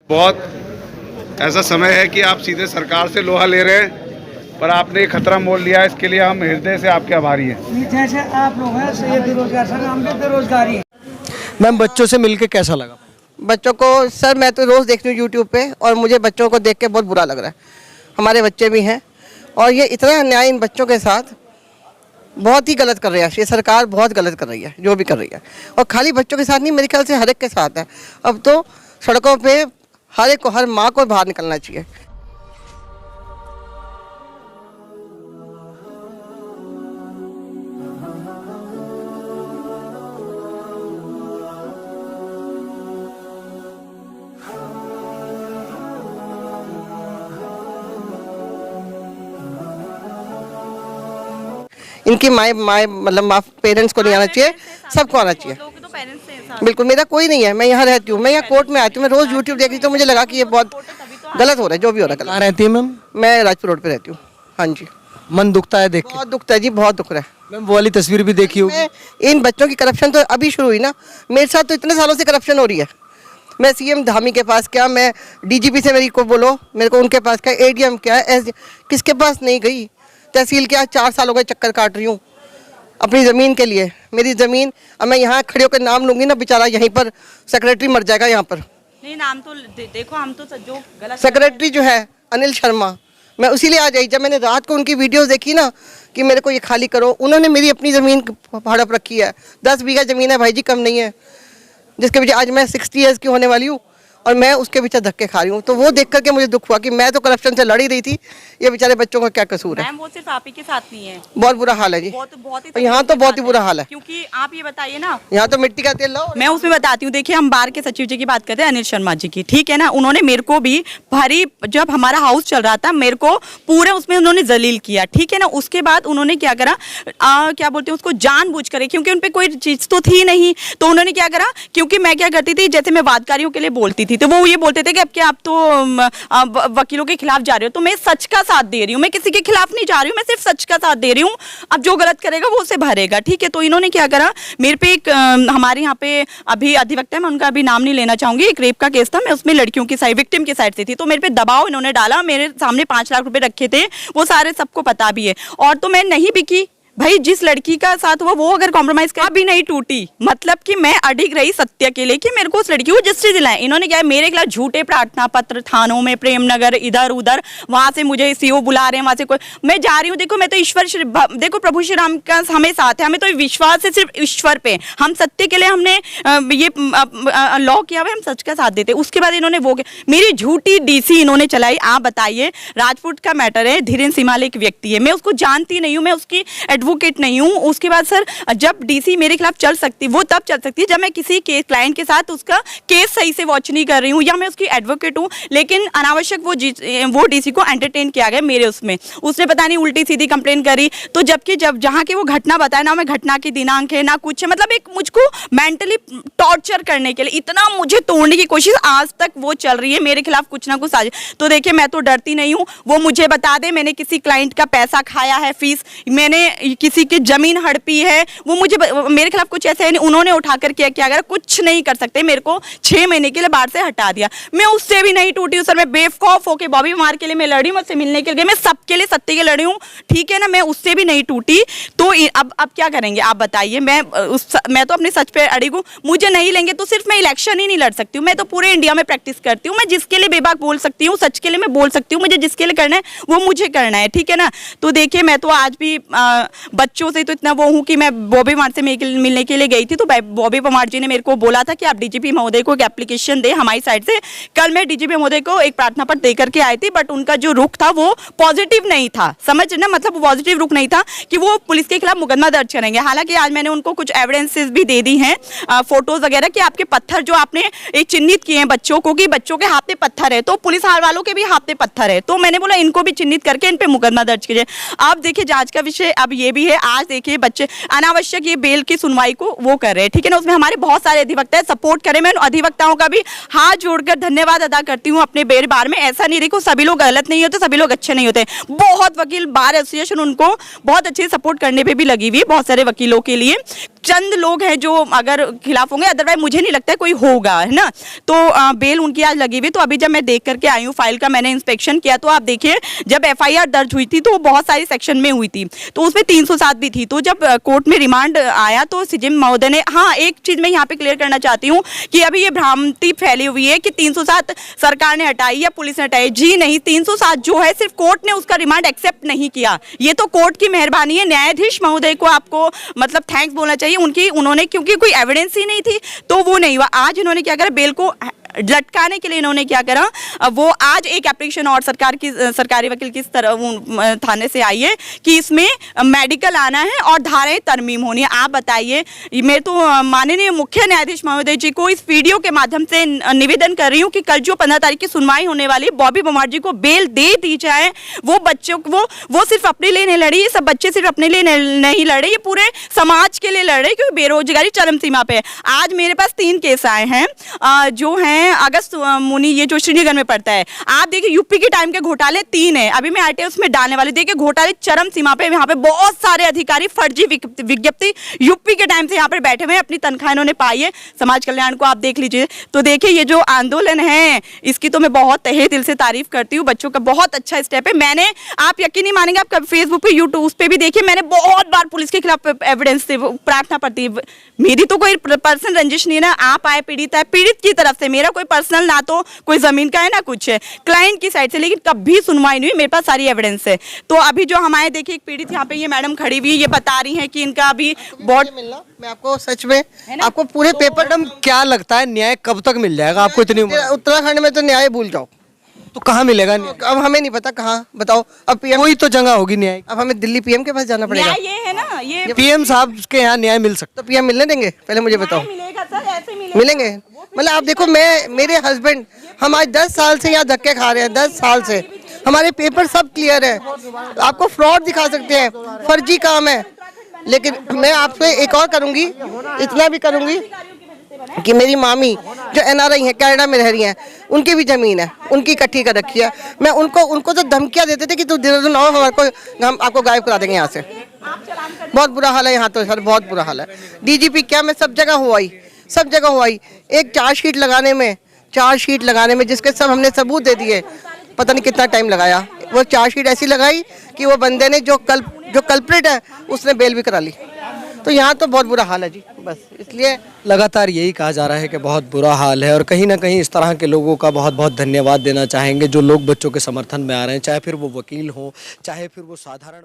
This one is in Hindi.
बहुत ऐसा समय है कि आप सीधे सरकार से लोहा ले रहे हैं, पर आपने ये खतरा मोल लिया है, इसके लिए हम हृदय से आपके आभारी हैं। जैसे आप लोग हैं सही बेरोजगार सर, हम भी बेरोजगारी है। मैम बच्चों से मिलके कैसा लगा? बच्चों को सर मैं तो रोज़ देख रही हूँ यूट्यूब पे, और मुझे बच्चों को देख के बहुत बुरा लग रहा है। हमारे बच्चे भी हैं और ये इतना अन्याय इन बच्चों के साथ बहुत ही गलत कर रही है। ये सरकार बहुत गलत कर रही है जो भी कर रही है, और खाली बच्चों के साथ नहीं, मेरे ख्याल से हर एक के साथ है। अब तो सड़कों पे हर एक को, हर माँ को बाहर निकलना चाहिए। इनकी माँ मतलब माँ पेरेंट्स को नहीं आना चाहिए, सबको आना चाहिए। बिल्कुल, मेरा कोई नहीं है, मैं यहाँ रहती हूँ, मैं यहाँ कोर्ट में आती हूँ, मैं रोज़ यूट्यूब देखती हूँ, तो मुझे लगा कि ये बहुत गलत हो रहा है, जो भी हो रहा है कहाँ रहती है मैम? मैं राजपुर रोड पे रहती हूँ। हाँ जी, मन दुखता है देख के? बहुत दुखता है जी, बहुत दुख रहा है। मैम वो वाली तस्वीर भी देखी होगी। इन बच्चों की करप्शन तो अभी शुरू हुई ना, मेरे साथ तो इतने सालों से करप्शन हो रही है। मैं सीएम धामी के पास क्या, मैं डीजीपी से मेरी को बोलो, मेरे को उनके पास क्या, एडीएम क्या, किसके पास नहीं गई, तहसील क्या, 4 साल हो गए चक्कर काट रही हूँ अपनी ज़मीन के लिए। मेरी ज़मीन, अब मैं यहाँ खड़े होकर नाम लूँगी ना, बेचारा यहीं पर सेक्रेटरी मर जाएगा यहाँ पर। नहीं, नाम तो देखो, हम तो जो गलत सेक्रेटरी जो है अनिल शर्मा, मैं उसीलिए आ जाई, जब मैंने रात को उनकी वीडियोस देखी ना कि मेरे को ये खाली करो, उन्होंने मेरी अपनी ज़मीन भाड़ा पर रखी है। 10 बीघा ज़मीन है भाई जी, कम नहीं है, जिसके पीछे आज मैं 60 ईयर्स की होने वाली हूँ और मैं उसके पीछे धक्के खा रही हूँ। तो वो देख करके मुझे दुख हुआ कि मैं तो करप्शन से लड़ ही रही थी, ये बेचारे बच्चों का क्या कसूर है। मैम वो सिर्फ आप ही के साथ नहीं है, बहुत बुरा हाल है जी, बहुत यहाँ तो बहुत ही बुरा हाल है। क्योंकि आप ये बताइए ना, यहाँ तो मिट्टी का तेल लो। मैं उसमें बताती हूँ। देखिए, हम बार के सचिव जी की बात करते हैं, अनिल शर्मा जी की, ठीक है ना। उन्होंने मेरे को भी भारी, जब हमारा हाउस चल रहा था, मेरे को पूरे उसमें उन्होंने जलील किया, ठीक है ना। उसके बाद उन्होंने क्या करा, क्या बोलते हैं उसको, जानबूझ कर, क्योंकि उन पर कोई चीज़ तो थी नहीं, तो उन्होंने क्या करा, क्योंकि मैं क्या करती थी, जैसे मैं वादकारियों के लिए बोलती थी, तो वो ये बोलते थे कि अब क्या, आप तो वकीलों के खिलाफ जा रहे हो। तो मैं सच का साथ दे रही हूँ, मैं किसी के खिलाफ नहीं जा रही हूँ, मैं सिर्फ सच का साथ दे रही हूँ। अब जो गलत करेगा वो उसे भरेगा, ठीक है। तो इन्होंने क्या करा, मेरे पे एक हमारे यहाँ पे अभी अधिवक्ता है, मैं उनका अभी नाम नहीं लेना चाहूंगी, एक रेप का केस था, मैं उसमें लड़कियों की साइड, विक्टिम की साइड से थी, तो मेरे पे दबाव इन्होंने डाला, मेरे सामने 5 लाख रुपए रखे थे, वो सारे सबको पता भी है। और तो मैं नहीं बिकी भाई, जिस लड़की का साथ हुआ वो अगर कॉम्प्रोमाइज कर भी नहीं टूटी, मतलब कि मैं अडिग रही सत्य के लिए कि मेरे को उस लड़की को जस्टिस दिलाए। इन्होंने क्या है, मेरे खिलाफ झूठे प्रार्थना पत्र थानों में, प्रेमनगर, इधर उधर, वहां से मुझे सीओ बुला रहे हैं, वहां से कोई, मैं जा रही हूँ। देखो, मैं तो ईश्वर, देखो प्रभु श्री राम का हमें साथ है, हमें तो विश्वास है सिर्फ ईश्वर पे। हम सत्य के लिए हमने ये लॉ किया हुआ है, हम सच का साथ देते। उसके बाद इन्होंने वो मेरी झूठी डीसी इन्होंने चलाई। आप बताइए, राजपूत का मैटर है, धीरेन्द्र सिमाल एक व्यक्ति है, मैं उसको जानती नहीं हूँ, मैं उसकी एडवोकेट नहीं हूँ। उसके बाद सर, जब डीसी मेरे खिलाफ चल सकती, वो तब चल सकती है जब मैं किसी केस क्लाइंट के साथ उसका केस सही से वॉच नहीं कर रही हूँ, या मैं उसकी एडवोकेट हूँ। लेकिन अनावश्यक वो डीसी को एंटरटेन किया गया मेरे उसमें, उसने पता नहीं उल्टी सीधी कंप्लेन करी। तो जबकि जब जहाँ की वो घटना बताया ना, मैं घटना की दिनांक है ना कुछ है, मतलब एक मुझको मेंटली टॉर्चर करने के लिए इतना मुझे तोड़ने की कोशिश आज तक वो चल रही है मेरे खिलाफ, कुछ ना कुछ साजिश। तो देखिए, मैं तो डरती नहीं हूँ, वो मुझे बता दे मैंने किसी क्लाइंट का पैसा खाया है, फीस, मैंने किसी की जमीन हड़पी है, वो मुझे मेरे खिलाफ कुछ ऐसा है नहीं, उन्होंने उठा कर किया अगर कुछ नहीं कर सकते, मेरे को 6 महीने के लिए बाहर से हटा दिया। मैं उससे भी नहीं टूटी हूँ सर, मैं बेवकूफ होके बॉबी मार के लिए मैं लड़ी, मुझसे मिलने के लिए मैं सबके लिए सत्य के लड़ी हूँ, ठीक है ना। मैं उससे भी नहीं टूटी। तो अब क्या करेंगे आप बताइए। मैं तो अपने सच पे अड़ी हूँ, मुझे नहीं लेंगे तो सिर्फ मैं इलेक्शन ही नहीं लड़ सकती हूँ, मैं तो पूरे इंडिया में प्रैक्टिस करती हूँ। मैं जिसके लिए बेबाक बोल सकती हूँ, सच के लिए मैं बोल सकती हूँ, मुझे जिसके लिए करना है वो मुझे करना है, ठीक है ना। तो देखिए, मैं तो आज भी बच्चों से तो इतना वो हूँ कि मैं बॉबी पवार से मिलने के लिए गई थी, तो बॉबी पवार जी ने मेरे को बोला था कि आप डीजीपी महोदय को एक एप्लीकेशन दे हमारी साइड से। कल मैं डीजीपी महोदय को एक प्रार्थना पत्र दे करके आई थी, बट उनका जो रुख था वो पॉजिटिव नहीं था, समझ ना, मतलब पॉजिटिव रुख नहीं था कि वो पुलिस के खिलाफ मुकदमा दर्ज करेंगे। हालांकि आज मैंने उनको कुछ एविडेंसेस भी दे दी हैं, फोटोज वगैरह, कि आपके पत्थर जो आपने चिन्हित किए हैं बच्चों को, कि बच्चों के हाथ में पत्थर है, तो पुलिस वालों के भी हाथ में पत्थर है, तो मैंने बोला इनको भी चिन्हित करके इन पे मुकदमा दर्ज कीजिए। आप देखिए, जांच का विषय अब ये भी है। आज देखिए बच्चे अनावश्यक ये बेल की सुनवाई को वो कर रहे हैं, ठीक है ना। उसमें हमारे बहुत सारे अधिवक्ता सपोर्ट करें। मैं उन अधिवक्ताओं का भी हाथ जोड़कर धन्यवाद अदा करती हूँ अपने बार में। ऐसा नहीं, देखो सभी लोग गलत नहीं होते, सभी लोग अच्छे नहीं होते। बहुत वकील बार एसोसिएशन उनको बहुत अच्छे सपोर्ट करने पे भी लगी हुई है, बहुत सारे वकीलों के लिए। चंद लोग हैं जो अगर खिलाफ होंगे, अदरवाइज मुझे नहीं लगता है कोई होगा, है ना। तो बेल उनकी आज लगी हुई। तो अभी जब मैं देख करके आई हूँ फाइल का, मैंने इंस्पेक्शन किया, तो आप देखिए जब FIR दर्ज हुई थी तो वो बहुत सारी सेक्शन में हुई थी, तो उसमें 307 भी थी। तो जब कोर्ट में रिमांड आया तो CJM महोदय ने, हाँ एक चीज मैं यहाँ पे क्लियर करना चाहती हूँ कि अभी ये भ्रांति फैली हुई है कि 307 सरकार ने हटाई या पुलिस ने हटाई। जी नहीं, 307 जो है सिर्फ कोर्ट ने उसका रिमांड एक्सेप्ट नहीं किया। ये तो कोर्ट की मेहरबानी है। न्यायाधीश महोदय को आपको मतलब थैंक्स बोलना चाहिए उन्होंने, क्योंकि कोई एविडेंस ही नहीं थी तो वो नहीं हुआ। आज इन्होंने क्या करा, बेल को लटकाने के लिए इन्होंने क्या करा, वो आज एक एप्लीकेशन और सरकारी वकील की तरफ थाने से आई है कि इसमें मेडिकल आना है और धाराएं तरमीम होनी है। आप बताइए, मैं तो माननीय मुख्य न्यायाधीश महोदय जी को इस वीडियो के माध्यम से निवेदन कर रही हूँ कि कल जो 15 तारीख की सुनवाई होने वाली, बॉबी बमार जी को बेल दे दी जाए। वो बच्चों को वो सिर्फ अपने लिए नहीं लड़ी, ये सब बच्चे सिर्फ अपने लिए नहीं लड़े, ये पूरे समाज के लिए लड़े, क्योंकि बेरोजगारी चरम सीमा पे है। आज मेरे पास 3 केस आए हैं जो हैं अगस्त मुनि, ये जो श्रीनगर में पड़ता है। आप देखिए यूपी के टाइम के घोटाले 3 हैं, अभी मैं RTI उसमें डालने वाली। देखिए घोटाले चरम सीमा पे, यहाँ पे बहुत सारे अधिकारी फर्जी विज्ञप्ति यूपी के टाइम से यहाँ पर बैठे हुए हैं, अपनी तनख्वाह इन्होंने पाई है। समाज कल्याण को आप देख लीजिए। तो देखिए ये जो आंदोलन है इसकी तो मैं बहुत तहे दिल से तारीफ करती हूँ। बच्चों का बहुत अच्छा स्टेप है। मैंने, आप यकीन नहीं मानेंगे, आप फेसबुक पे यूट्यूब उस पे भी देखिए, मैंने बहुत बार पुलिस के खिलाफ एविडेंस से प्रार्थना पड़ती है। मेरी तो कोई पर्सनल रंजिश नहीं है ना, आप आए पीड़ित है, पीड़ित की तरफ से, मेरा कोई पर्सनल ना तो कोई जमीन का है ना कुछ है, क्लाइंट की साइड से, लेकिन कभी सुनवाई नहीं हुई। मेरे पास सारी एविडेंस है। तो अभी जो हमारे देखिए एक पीड़ित यहाँ पे ये मैडम खड़ी हुई, ये बता रही हैं कि इनका अभी बहुत मिलना, मैं आपको सच में आपको पूरे पेपर, मैडम क्या लगता है न्याय कब तक मिल जाएगा आपको? इतनी उम्र, उत्तराखंड में तो न्याय भूल जाओ। तो कहाँ मिलेगा न्याय? अब हमें नहीं पता कहाँ, बताओ। अब PM, कोई तो जगह होगी न्याय। अब हमें दिल्ली PM के पास जाना पड़ेगा। न्याय ये है ना, ये PM साहब के यहाँ न्याय मिल सकता तो PM मिलने देंगे? पहले मुझे बताओ। मिलेगा सर, ऐसे मिलेगा। मिलेंगे? मतलब आप देखो, मेरे हस्बैंड, हम आज 10 साल से यहाँ धक्के खा रहे हैं, 10 साल से। हमारे पेपर सब क्लियर है, आपको फ्रॉड दिखा सकते हैं, फर्जी काम है। लेकिन मैं आपसे एक और करूँगी, इतना भी करूँगी कि मेरी मामी जो NRI है, कनाडा में रह रही हैं, उनकी भी ज़मीन है, उनकी इकट्ठी कर रखी है। मैं उनको तो धमकियाँ देते थे कि तू देहरादून आओ, हम आपको गायब करा देंगे यहाँ से। बहुत बुरा हाल है यहाँ तो सर, बहुत बुरा हाल है। DGP क्या, मैं सब जगह हुआ ही एक चार्जशीट लगाने में जिसके सब हमने सबूत दे दिए, पता नहीं कितना टाइम लगाया। वो चार्जशीट ऐसी लगाई कि वो बंदे ने जो कल्प्रिट है उसने बेल भी करा ली। तो यहाँ तो बहुत बुरा हाल है जी, बस इसलिए लगातार यही कहा जा रहा है कि बहुत बुरा हाल है। और कहीं ना कहीं इस तरह के लोगों का बहुत बहुत धन्यवाद देना चाहेंगे जो लोग बच्चों के समर्थन में आ रहे हैं, चाहे फिर वो वकील हो, चाहे फिर वो साधारण